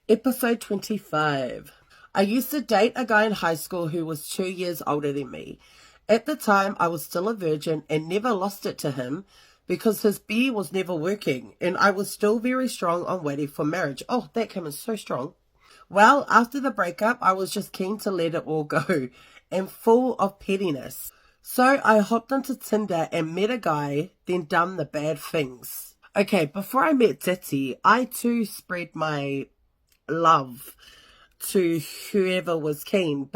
Episode 25. I used to date a guy in high school who was 2 years older than me. At the time, I was still a virgin and never lost it to him because his B was never working and I was still very strong on waiting for marriage. Oh, that came in so strong. Well, after the breakup, I was just keen to let it all go and full of pettiness. So I hopped onto Tinder and met a guy, then done the bad things. Okay, before I met Titi, I too spread my love to whoever was keen,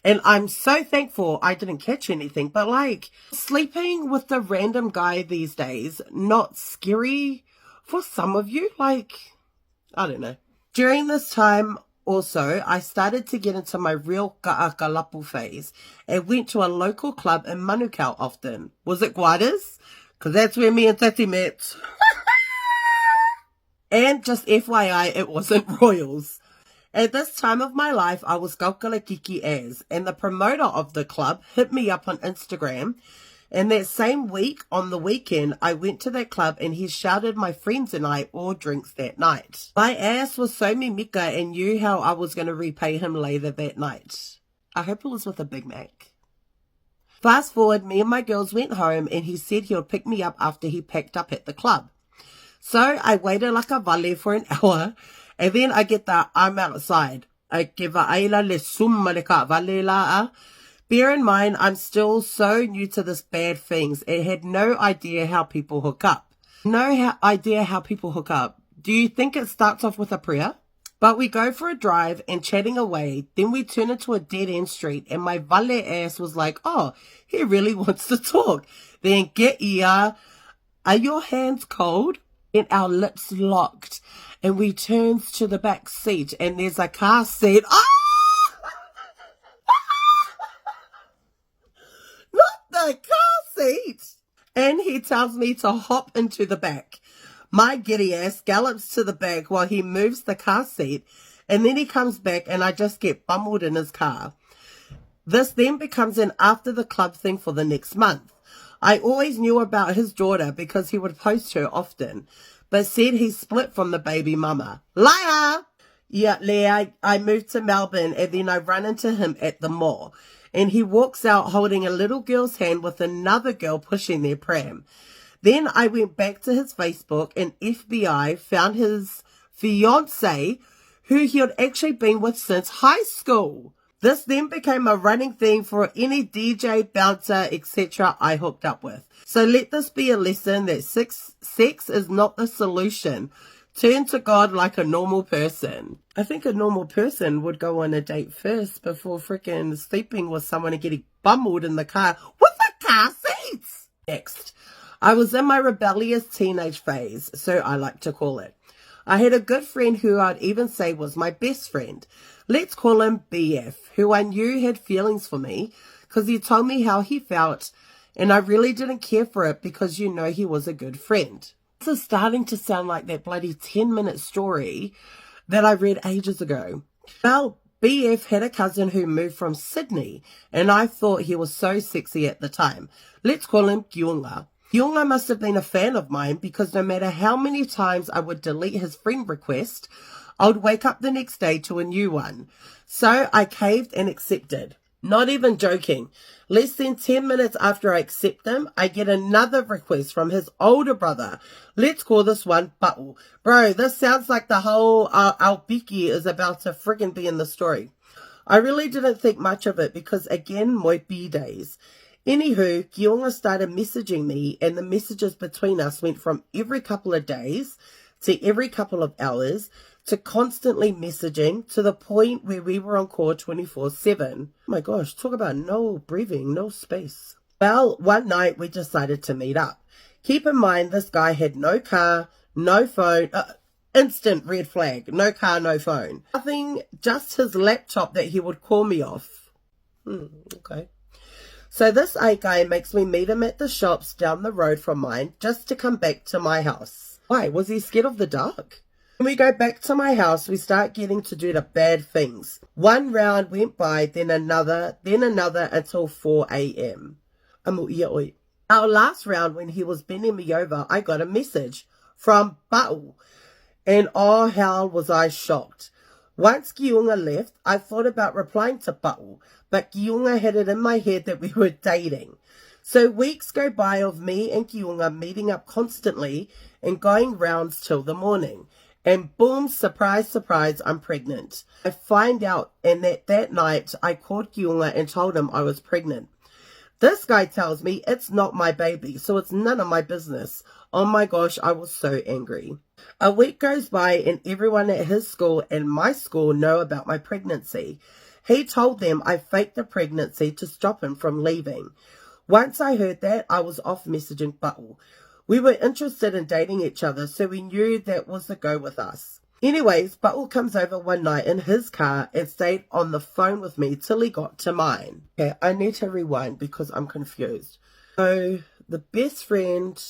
and I'm so thankful I didn't catch anything, but like sleeping with the random guy these days, not scary for some of you, like I don't know. During this time also, I started to get into my real ka'akalapu phase and went to a local club in Manukau often. Was it Guadas? Because that's where me and Tati met. And just FYI, it wasn't Royals. At this time of my life, I was kaukalakiki as, and the promoter of the club hit me up on Instagram. And that same week, on the weekend, I went to that club and he shouted my friends and I all drinks that night. My ass was so mimika and knew how I was going to repay him later that night. I hope it was with a Big Mac. Fast forward, me and my girls went home and he said he would pick me up after he packed up at the club. So I waited like a vale for an hour, and then I get the I'm outside. I give a aila le summa le ka vale la. Bear in mind, I'm still so new to this bad things and had no idea how people hook up. Idea how people hook up. Do you think it starts off with a prayer? But we go for a drive and chatting away, then we turn into a dead-end street and my vale ass was like, oh, he really wants to talk. Then get ia, are your hands cold? And our lips locked and we turns to the back seat and there's a car seat. Not the car seat. And he tells me to hop into the back. My giddy ass gallops to the back while he moves the car seat and then he comes back and I just get bumbled in his car. This then becomes an after the club thing for the next month. I always knew about his daughter because he would post her often, but said he split from the baby mama. Liar! Yeah, Leah, I moved to Melbourne and then I run into him at the mall and he walks out holding a little girl's hand with another girl pushing their pram. Then I went back to his Facebook and FBI found his fiancée who he had actually been with since high school. This then became a running theme for any DJ, bouncer, etc. I hooked up with. So let this be a lesson that sex is not the solution. Turn to God like a normal person. I think a normal person would go on a date first before freaking sleeping with someone and getting bumbled in the car with the car seats. Next, I was in my rebellious teenage phase, so I like to call it. I had a good friend who I'd even say was my best friend. Let's call him BF, who I knew had feelings for me because he told me how he felt and I really didn't care for it because you know he was a good friend. This is starting to sound like that bloody 10-minute story that I read ages ago. Well, BF had a cousin who moved from Sydney and I thought he was so sexy at the time. Let's call him Gyunga. Gyunga must have been a fan of mine because no matter how many times I would delete his friend request, I would wake up the next day to a new one. So I caved and accepted. Not even joking. Less than 10 minutes after I accept him, I get another request from his older brother. Let's call this one Pa'u. Bro, this sounds like the whole Albiki is about to friggin' be in the story. I really didn't think much of it because again, my B days. Anywho, Gyunga started messaging me and the messages between us went from every couple of days to every couple of hours to constantly messaging to the point where we were on call 24/7. Oh my gosh, talk about no breathing, no space. Well, one night we decided to meet up. Keep in mind this guy had no car, no phone, instant red flag, no car, no phone. Nothing, just his laptop that he would call me off. Okay. So this guy makes me meet him at the shops down the road from mine just to come back to my house. Why? Was he scared of the dark? When we go back to my house, we start getting to do the bad things. One round went by, then another until 4 a.m. Our last round, when he was bending me over, I got a message from Ba'u. And oh, how was I shocked. Once Kiunga left, I thought about replying to Pa'u, but Kiunga had it in my head that we were dating. So weeks go by of me and Kiunga meeting up constantly and going rounds till the morning. And boom, surprise, surprise, I'm pregnant. I find out, and that night I called Kiunga and told him I was pregnant. This guy tells me it's not my baby, so it's none of my business. Oh my gosh, I was so angry. A week goes by and everyone at his school and my school know about my pregnancy. He told them I faked the pregnancy to stop him from leaving. Once I heard that, I was off messaging Pa'u. We were interested in dating each other, so we knew that was the go with us. Anyways, Pa'u comes over one night in his car and stayed on the phone with me till he got to mine. Okay, I need to rewind because I'm confused. So, the best friend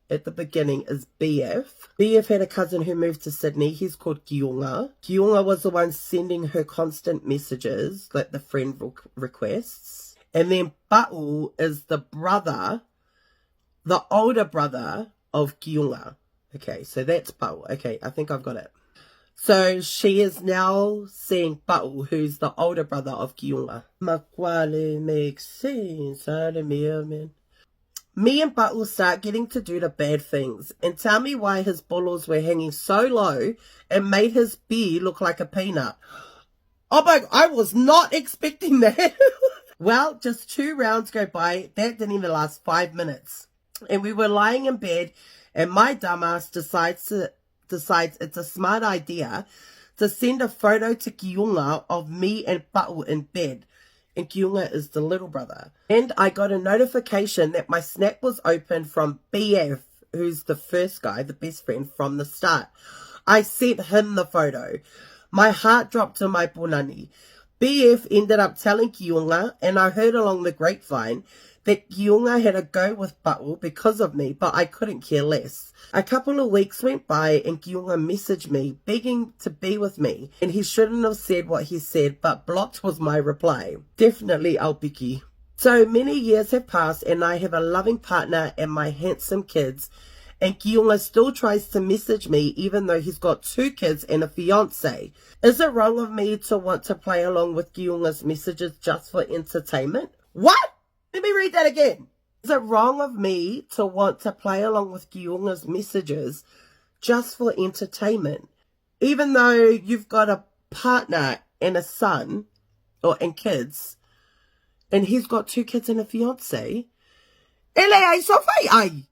at the beginning is BF. BF had a cousin who moved to Sydney. He's called Kiunga. Kiunga was the one sending her constant messages, like the friend requests. And then Pa'u is the brother, the older brother of Kiunga. Okay, so that's Pa'u. Okay, I think I've got it. So she is now seeing Pa'u, who's the older brother of Kiunga. Makwale makes sense. Me and Pa'u start getting to do the bad things and tell me why his bolos were hanging so low and made his beard look like a peanut. Oh my, I was not expecting that. Well, just 2 rounds go by. That didn't even last 5 minutes. And we were lying in bed and my dumbass decides it's a smart idea to send a photo to Kiunga of me and Pa'u in bed. And Kiunga is the little brother. And I got a notification that my snap was open from BF, who's the first guy, the best friend from the start. I sent him the photo. My heart dropped to my punani. BF ended up telling Kiunga, and I heard along the grapevine, that Kiunga had a go with Pa'u because of me, but I couldn't care less. A couple of weeks went by and Kiunga messaged me, begging to be with me, and he shouldn't have said what he said, but blocked was my reply. Definitely Aupiki. So many years have passed and I have a loving partner and my handsome kids, and Kiunga still tries to message me even though he's got 2 kids and a fiance. Is it wrong of me to want to play along with Kiunga's messages just for entertainment? What? Let me read that again. Is it wrong of me to want to play along with Kiunga's messages just for entertainment? Even though you've got a partner and a son, and kids, and he's got 2 kids and a fiance? Ele ai só vai ai.